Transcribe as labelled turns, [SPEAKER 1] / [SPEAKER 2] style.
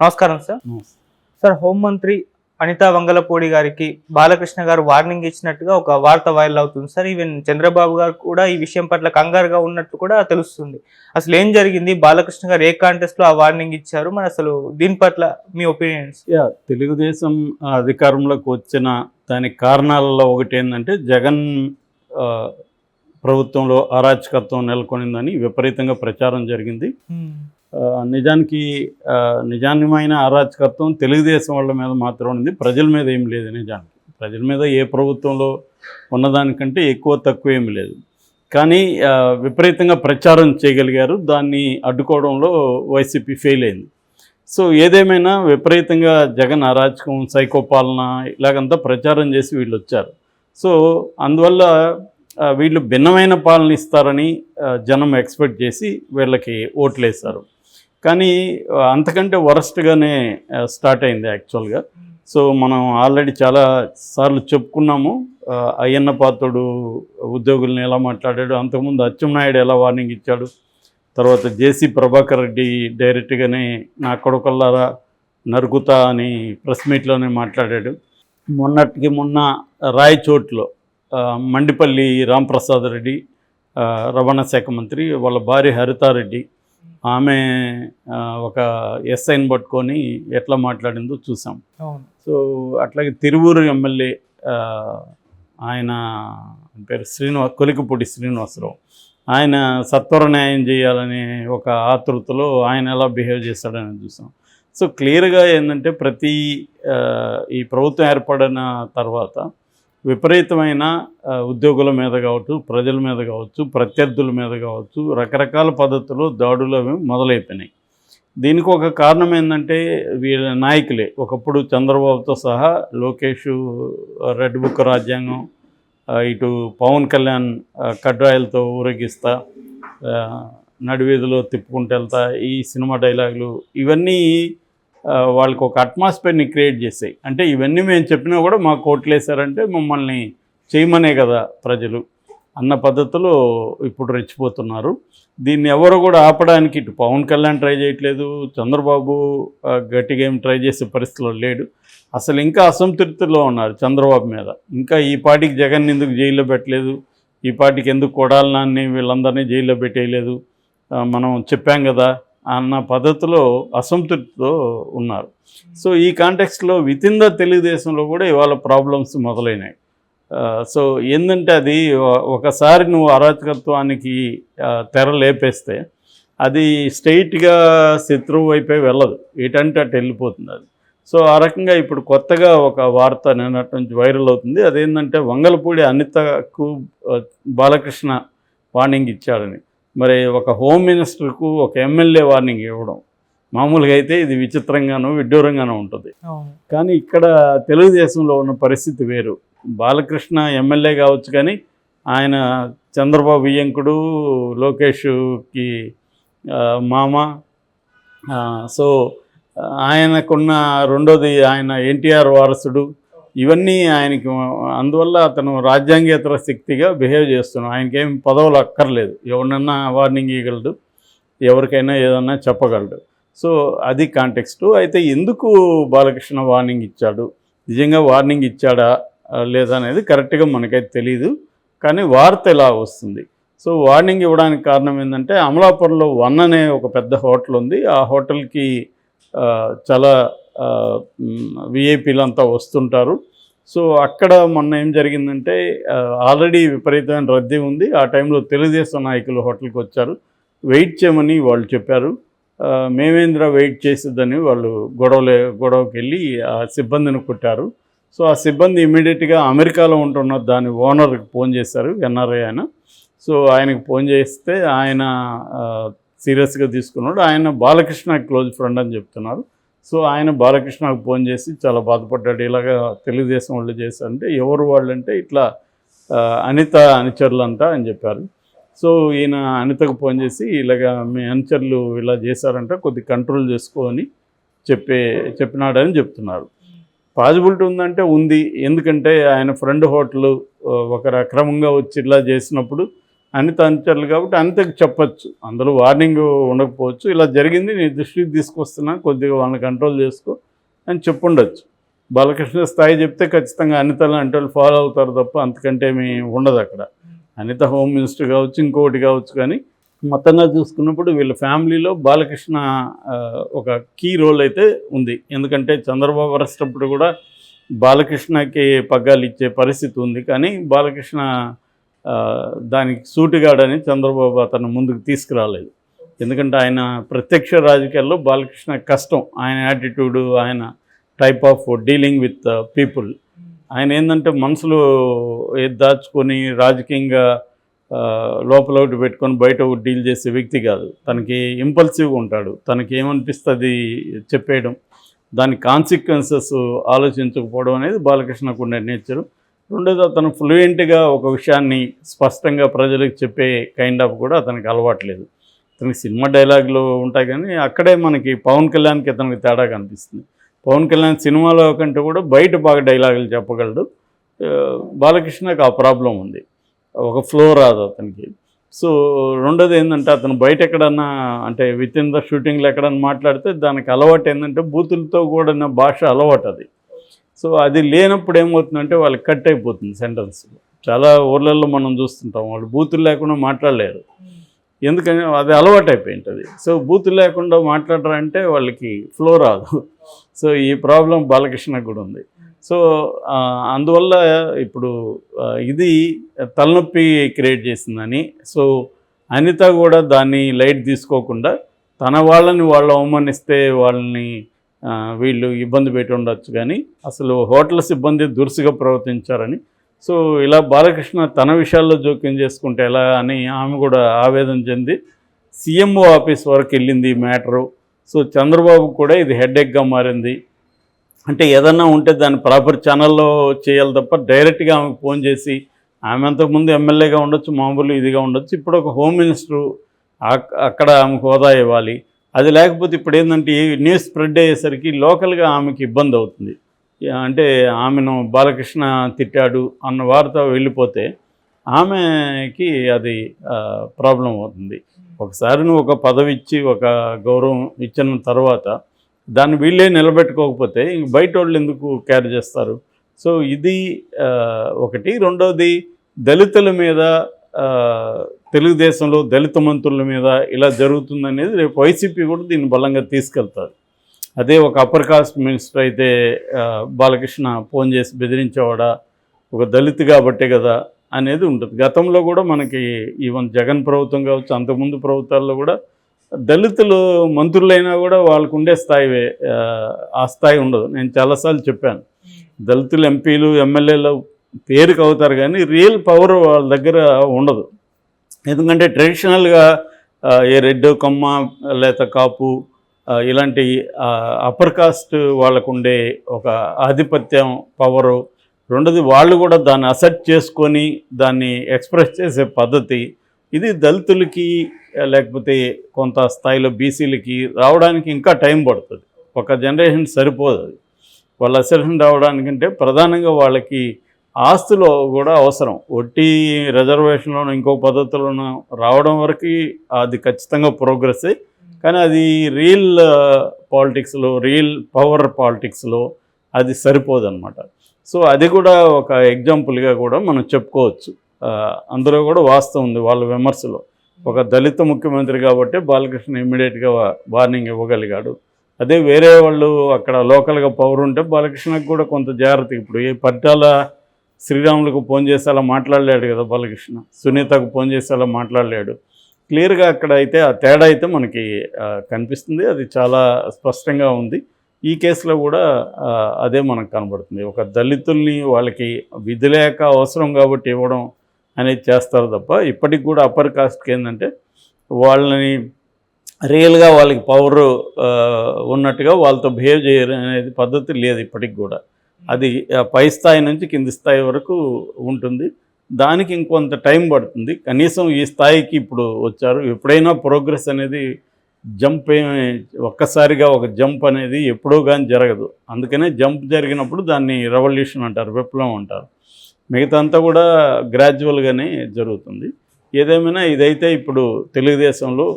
[SPEAKER 1] నమస్కారం sir. Sir, హోంమంత్రి అనితా వంగలపూడి గారికి బాలకృష్ణ గారు వార్నింగ్ ఇచ్చినట్టుగా ఒక వార్త వైరల్ అవుతుంది సార్. ఈవెన్ చంద్రబాబు గారు కూడా ఈ విషయం పట్ల కంగారుగా ఉన్నట్టు కూడా తెలుస్తుంది. అసలు ఏం జరిగింది? బాలకృష్ణ గారు ఏ కాంటెస్ట్ లో ఆ వార్నింగ్ ఇచ్చారు? మరి అసలు దీని పట్ల మీ ఒపీనియన్స్?
[SPEAKER 2] తెలుగుదేశం అధికారంలోకి వచ్చిన దానికి కారణాలలో ఒకటి ఏంటంటే జగన్ ప్రభుత్వంలో అరాచకత్వం నెలకొనిందని విపరీతంగా ప్రచారం జరిగింది. నిజానికి నిజాన్యమైన అరాచకత్వం తెలుగుదేశం వాళ్ళ మీద మాత్రం ఉంది, ప్రజల మీద ఏం లేదు. నిజానికి ప్రజల మీద ఏ ప్రభుత్వంలో ఉన్నదానికంటే ఎక్కువ తక్కువ ఏమి లేదు. కానీ విపరీతంగా ప్రచారం చేయగలిగారు. దాన్ని అడ్డుకోవడంలో వైసీపీ ఫెయిల్ అయింది. సో ఏదేమైనా విపరీతంగా జగన్ అరాచకం, సైకోపాలన ఇలాగంతా ప్రచారం చేసి వీళ్ళు వచ్చారు. సో అందువల్ల వీళ్ళు భిన్నమైన పాలన ఇస్తారని జనం ఎక్స్పెక్ట్ చేసి వీళ్ళకి ఓట్లేశారు. కానీ అంతకంటే వరస్ట్గానే స్టార్ట్ అయింది యాక్చువల్గా. సో మనం ఆల్రెడీ చాలా సార్లు చెప్పుకున్నాము. అయ్యన్న పాత్రుడు ఉద్యోగుల్ని ఎలా మాట్లాడాడు, అంతకుముందు అచ్చెన్నాయుడు ఎలా వార్నింగ్ ఇచ్చాడు, తర్వాత జేసీ ప్రభాకర్ రెడ్డి డైరెక్ట్గానే నా కొడుకుల్లారా నరుకుతా అని ప్రెస్ మీట్లోనే మాట్లాడాడు. మొన్నటికి మొన్న రాయచోట్లో మండిపల్లి రాంప్రసాద్ రెడ్డి, రవాణా శాఖ మంత్రి, వాళ్ళ భార్య హరితారెడ్డి, ఆమె ఒక ఎస్ఐని పట్టుకొని ఎట్లా మాట్లాడిందో చూసాం. సో అట్లాగే తిరువూరు ఎమ్మెల్యే ఆయన పేరు కొలికపూడి శ్రీనివాసరావు, ఆయన సత్వర న్యాయం చేయాలనే ఒక ఆతృతలో ఆయన ఎలా బిహేవ్ చేస్తాడని చూసాం. సో క్లియర్గా ఏంటంటే ఈ ప్రభుత్వం ఏర్పడిన తర్వాత విపరీతమైన ఉద్యోగుల మీద కావచ్చు, ప్రజల మీద కావచ్చు, ప్రత్యర్థుల మీద కావచ్చు, రకరకాల పద్ధతుల్లో దాడులు అవి మొదలైపోయినాయి. దీనికి ఒక కారణం ఏంటంటే వీళ్ళ నాయకులే. ఒకప్పుడు చంద్రబాబుతో సహా లోకేష్ రెడ్ బుక్ రాజ్యాంగం, ఇటు పవన్ కళ్యాణ్ కడ్రాయలతో ఊరేగిస్తా, నడివీధిలో తిప్పుకుంటూ వెళ్తా, ఈ సినిమా డైలాగులు ఇవన్నీ వాళ్ళకి ఒక అట్మాస్ఫియర్ని క్రియేట్ చేసాయి. అంటే ఇవన్నీ మేము చెప్పినా కూడా మాకు ఓట్లేశారంటే మమ్మల్ని చేయమనే కదా ప్రజలు అన్న పద్ధతిలో ఇప్పుడు రెచ్చిపోతున్నారు. దీన్ని ఎవరు కూడా ఆపడానికి ఇటు పవన్ కళ్యాణ్ ట్రై చేయట్లేదు, చంద్రబాబు గట్టిగా ఏం ట్రై చేసే పరిస్థితిలో లేడు. అసలు ఇంకా అసంతృప్తిలో ఉన్నారు చంద్రబాబు మీద. ఇంకా ఈ పార్టీకి జగన్ ఎందుకు జైల్లో పెట్టలేదు, ఈ పార్టీకి ఎందుకు కొడాలనాన్ని వీళ్ళందరినీ జైల్లో పెట్టేయలేదు, మనం చెప్పాం కదా అన్న పద్ధతిలో అసంతృప్తితో ఉన్నారు. సో ఈ కాంటెక్స్ట్లో వితిన్ ద తెలుగుదేశంలో కూడా ఇవాళ ప్రాబ్లమ్స్ మొదలైనాయి. సో ఏంటంటే అది ఒకసారి నువ్వు అరాచకత్వానికి తెర లేపేస్తే అది స్ట్రైట్గా శత్రువు వైపే వెళ్ళదు, ఎటంటే అటు వెళ్ళిపోతుంది అది. సో ఆ రకంగా ఇప్పుడు కొత్తగా ఒక వార్త నిన్నటి నుంచి వైరల్ అవుతుంది. అదేంటంటే వంగలపూడి అనితకు బాలకృష్ణ వార్నింగ్ ఇచ్చాడని. మరి ఒక హోమ్ మినిస్టర్కు ఒక ఎమ్మెల్యే వార్నింగ్ ఇవ్వడం మామూలుగా అయితే ఇది విచిత్రంగానూ విడ్డూరంగానూ ఉంటుంది. కానీ ఇక్కడ తెలుగుదేశంలో ఉన్న పరిస్థితి వేరు. బాలకృష్ణ ఎమ్మెల్యే కావచ్చు, కానీ ఆయన చంద్రబాబు వియ్యంకుడు, లోకేష్కి మామ. సో ఆయనకున్న రెండోది ఆయన ఎన్టీఆర్ వారసుడు. ఇవన్నీ ఆయనకి, అందువల్ల అతను రాజ్యాంగేతర శక్తిగా బిహేవ్ చేస్తున్నాడు. ఆయనకేం పదవులు అక్కర్లేదు, ఎవరినన్నా వార్నింగ్ ఇవ్వగలడు, ఎవరికైనా ఏదన్నా చెప్పగలడు. సో అది కాంటెక్స్టు. అయితే ఎందుకు బాలకృష్ణ వార్నింగ్ ఇచ్చాడు, నిజంగా వార్నింగ్ ఇచ్చాడా లేదా అనేది కరెక్ట్గా మనకైతే తెలియదు. కానీ వార్త ఎలా వస్తుంది. సో వార్నింగ్ ఇవ్వడానికి కారణం ఏంటంటే అమలాపురంలో 1 అనే ఒక పెద్ద హోటల్ ఉంది. ఆ హోటల్కి చాలా విఐపీలంతా వస్తుంటారు. సో అక్కడ మొన్న ఏం జరిగిందంటే ఆల్రెడీ విపరీతమైన రద్దీ ఉంది. ఆ టైంలో తెలుగుదేశం నాయకులు హోటల్కి వచ్చారు. వెయిట్ చేయమని వాళ్ళు చెప్పారు. మేమేంద్ర వెయిట్ చేసేదని వాళ్ళు గొడవకి వెళ్ళి ఆ సిబ్బందిని కొట్టారు. సో ఆ సిబ్బంది ఇమీడియట్గా అమెరికాలో ఉంటున్న దాని ఓనర్కి ఫోన్ చేశారు, ఎన్ఆర్ఐ ఆయన. సో ఆయనకు ఫోన్ చేస్తే ఆయన సీరియస్గా తీసుకున్నాడు. ఆయన బాలకృష్ణ క్లోజ్ ఫ్రెండ్ అని చెప్తున్నారు. సో ఆయన బాలకృష్ణకు ఫోన్ చేసి చాలా బాధపడ్డాడు. ఇలాగా తెలుగుదేశం వాళ్ళు చేశారంటే ఎవరు వాళ్ళంటే ఇట్లా అనిత అనుచరులంట అని చెప్పారు. సో ఈయన అనితకు ఫోన్ చేసి ఇలాగా మీ అనుచరులు ఇలా చేశారంట, కొద్ది కంట్రోల్ చేసుకో అని చెప్పినాడని చెప్తున్నారు. పాజిబిలిటీ ఉందంటే ఉంది. ఎందుకంటే ఆయన ఫ్రెండ్ హోటల్ ఒకరు అక్రమంగా వచ్చి ఇలా చేసినప్పుడు అనిత అనుచరులు కాబట్టి అనితకు చెప్పచ్చు, అందులో వార్నింగ్ ఉండకపోవచ్చు, ఇలా జరిగింది నీ దృష్టికి తీసుకొస్తున్నా, కొద్దిగా వాళ్ళని కంట్రోల్ చేసుకో అని చెప్పుండొచ్చు. బాలకృష్ణ స్థాయి చెప్తే ఖచ్చితంగా అనితలు అంటే వాళ్ళు ఫాలో అవుతారు తప్ప అంతకంటే ఏమీ ఉండదు అక్కడ. అనిత హోమ్ మినిస్టర్ కావచ్చు, ఇంకొకటి కావచ్చు, కానీ మొత్తంగా చూసుకున్నప్పుడు వీళ్ళ ఫ్యామిలీలో బాలకృష్ణ ఒక కీ రోల్ అయితే ఉంది. ఎందుకంటే చంద్రబాబు అరెస్ట్ అప్పుడు కూడా బాలకృష్ణకి పగ్గాలు ఇచ్చే పరిస్థితి ఉంది, కానీ బాలకృష్ణ దానికి సూటిగాడని చంద్రబాబు అతను ముందుకు తీసుకురాలేదు. ఎందుకంటే ఆయన ప్రత్యక్ష రాజకీయాల్లో బాలకృష్ణ కష్టం, ఆయన యాటిట్యూడు, ఆయన type of dealing with people. ఆయన ఏంటంటే మనసులో ఏది దాచుకొని రాజకీయంగా లోపల ఒకటి పెట్టుకొని బయట ఒకటి డీల్ చేసే వ్యక్తి కాదు. తనకి ఇంపల్సివ్గా ఉంటాడు, తనకి ఏమనిపిస్తుంది చెప్పేయడం, దాని కాన్సిక్వెన్సెస్ ఆలోచించకపోవడం అనేది బాలకృష్ణకు ఉండే నేచరు. రెండోది, అతను ఫ్లూయెంట్గా ఒక విషయాన్ని స్పష్టంగా ప్రజలకు చెప్పే కైండ్ ఆఫ్ కూడా అతనికి అలవాట్లేదు. అతనికి సినిమా డైలాగులు ఉంటాయి, కానీ అక్కడే మనకి పవన్ కళ్యాణ్కి అతనికి తేడా కనిపిస్తుంది. పవన్ కళ్యాణ్ సినిమాలో కంటే కూడా బయట బాగా డైలాగులు చెప్పగలడు. బాలకృష్ణకి ఆ ప్రాబ్లం ఉంది, ఒక ఫ్లో రాదు అతనికి. సో రెండోది ఏంటంటే, అతను బయట ఎక్కడన్నా అంటే విత్ ఇన్ ద షూటింగ్లో ఎక్కడన్నా మాట్లాడితే దానికి అలవాటు ఏంటంటే బూతులతో కూడిన భాష అలవాటు అది. సో అది లేనప్పుడు ఏమవుతుందంటే వాళ్ళకి కట్ అయిపోతుంది సెంటెన్స్. చాలా ఊర్లలో మనం చూస్తుంటాం, వాళ్ళు బూతులు లేకుండా మాట్లాడలేరు, ఎందుకని అది అలవాటు అయిపోయింటుంది. సో బూతులు లేకుండా మాట్లాడరంటే వాళ్ళకి ఫ్లో రాదు. సో ఈ ప్రాబ్లం బాలకృష్ణకు కూడా ఉంది. సో అందువల్ల ఇప్పుడు ఇది తలనొప్పి క్రియేట్ చేసిందని. సో అనిత కూడా దాన్ని లైట్ తీసుకోకుండా తన వాళ్ళని వాళ్ళు అవమానిస్తే వాళ్ళని వీళ్ళు ఇబ్బంది పెట్టి ఉండొచ్చు, కానీ అసలు హోటల్ సిబ్బంది దురుసుగా ప్రవర్తించారని. సో ఇలా బాలకృష్ణ తన విషయాల్లో జోక్యం చేసుకుంటే ఎలా అని ఆమె కూడా ఆవేదన చెంది సీఎంఓ ఆఫీస్ వరకు వెళ్ళింది ఈ మ్యాటరు. సో చంద్రబాబు కూడా ఇది హెడ్ఏక్గా మారింది. అంటే ఏదన్నా ఉంటే దాన్ని ప్రాపర్ ఛానల్లో చేయాలి తప్ప డైరెక్ట్గా ఆమెకు ఫోన్ చేసి, ఆమె అంతకుముందు ఎమ్మెల్యేగా ఉండొచ్చు, మామూలు ఇదిగా ఉండొచ్చు, ఇప్పుడు ఒక హోమ్ మినిస్టరు, అక్కడ ఆమెకు హోదా ఇవ్వాలి. అది లేకపోతే ఇప్పుడు ఏంటంటే ఈ న్యూస్ స్ప్రెడ్ అయ్యేసరికి లోకల్గా ఆమెకి ఇబ్బంది అవుతుంది. అంటే ఆమెను బాలకృష్ణ తిట్టాడు అన్న వార్త వెళ్ళిపోతే ఆమెకి అది ప్రాబ్లం అవుతుంది. ఒకసారి నువ్వు ఒక పదవి ఇచ్చి ఒక గౌరవం ఇచ్చిన తర్వాత దాన్ని వీళ్ళే నిలబెట్టుకోకపోతే ఇంక బయట వాళ్ళు ఎందుకు క్యారీ చేస్తారు? సో ఇది ఒకటి. రెండోది, దళితుల మీద తెలుగుదేశంలో దళిత మంత్రుల మీద ఇలా జరుగుతుందనేది రేపు వైసీపీ కూడా దీన్ని బలంగా తీసుకెళ్తారు. అదే ఒక అప్పర్ కాస్ట్ మినిస్టర్ అయితే బాలకృష్ణ ఫోన్ చేసి బెదిరించేవాడా, ఒక దళిత్ కాబట్టే కదా అనేది ఉంటుంది. గతంలో కూడా మనకి ఈవెన్ జగన్ ప్రభుత్వం కావచ్చు, అంతకుముందు ప్రభుత్వాల్లో కూడా దళితులు మంత్రులైనా కూడా వాళ్ళకు ఉండే స్థాయి ఆ స్థాయి ఉండదు. నేను చాలాసార్లు చెప్పాను, దళితులు ఎంపీలు ఎమ్మెల్యేలు పేరుకు అవుతారు, కానీ రియల్ పవర్ వాళ్ళ దగ్గర ఉండదు. ఎందుకంటే ట్రెడిషనల్గా ఏ రెడ్డు కమ్మ లేక కాపు ఇలాంటి అప్పర్ కాస్ట్ వాళ్ళకు ఉండే ఒక ఆధిపత్యం, పవరు. రెండోది, వాళ్ళు కూడా దాన్ని అసెప్ట్ చేసుకొని దాన్ని ఎక్స్ప్రెస్ చేసే పద్ధతి, ఇది దళితులకి లేకపోతే కొంత స్థాయిలో బీసీలకి రావడానికి ఇంకా టైం పడుతుంది. ఒక జనరేషన్ సరిపోదు అది. వాళ్ళ అసెషన్ రావడానికంటే ప్రధానంగా వాళ్ళకి ఆస్తులు కూడా అవసరం. ఒట్టి రిజర్వేషన్లోనూ ఇంకో పద్ధతిలోనూ రావడం వరకు అది ఖచ్చితంగా ప్రోగ్రెస్సే, కానీ అది రియల్ పాలిటిక్స్లో, రియల్ పవర్ పాలిటిక్స్లో అది సరిపోదన్నమాట. సో అది కూడా ఒక ఎగ్జాంపుల్గా కూడా మనం చెప్పుకోవచ్చు. అందులో కూడా వాస్తవం ఉంది వాళ్ళ విమర్శలో. ఒక దళిత ముఖ్యమంత్రి కాబట్టి బాలకృష్ణ ఇమ్మీడియట్గా వార్నింగ్ ఇవ్వగలిగాడు. అదే వేరే వాళ్ళు అక్కడ లోకల్గా పవర్ ఉంటే బాలకృష్ణకు కూడా కొంత జాగ్రత్త. ఇప్పుడు ఏ పట్టాల శ్రీరాములకు ఫోన్ చేసి అలా మాట్లాడలేడు కదా బాలకృష్ణ, సునీతకు ఫోన్ చేసి అలా మాట్లాడలేడు. క్లియర్గా అక్కడ అయితే ఆ తేడా అయితే మనకి కనిపిస్తుంది, అది చాలా స్పష్టంగా ఉంది. ఈ కేసులో కూడా అదే మనకు కనబడుతుంది. ఒక దళితుల్ని వాళ్ళకి విధి లేక అవసరం కాబట్టి ఇవ్వడం అనేది చేస్తారు తప్ప, ఇప్పటికి కూడా అప్పర్ కాస్ట్కి ఏంటంటే వాళ్ళని రియల్గా వాళ్ళకి పవర్ ఉన్నట్టుగా వాళ్ళతో బిహేవ్ చేయరు అనేది పద్ధతి లేదు ఇప్పటికి కూడా. అది పై స్థాయి నుంచి కింది స్థాయి వరకు ఉంటుంది. దానికి ఇంకొంత టైం పడుతుంది. కనీసం ఈ స్థాయికి ఇప్పుడు వచ్చారు. ఎప్పుడైనా ప్రోగ్రెస్ అనేది జంప్ ఒక్కసారిగా ఒక జంప్ అనేది ఎప్పుడూ కానీ జరగదు. అందుకనే జంప్ జరిగినప్పుడు దాన్ని రెవల్యూషన్ అంటారు, విప్లవం అంటారు. మిగతా అంతా కూడా గ్రాడ్యువల్గానే జరుగుతుంది. ఏదేమైనా ఇదైతే ఇప్పుడు తెలుగుదేశంలో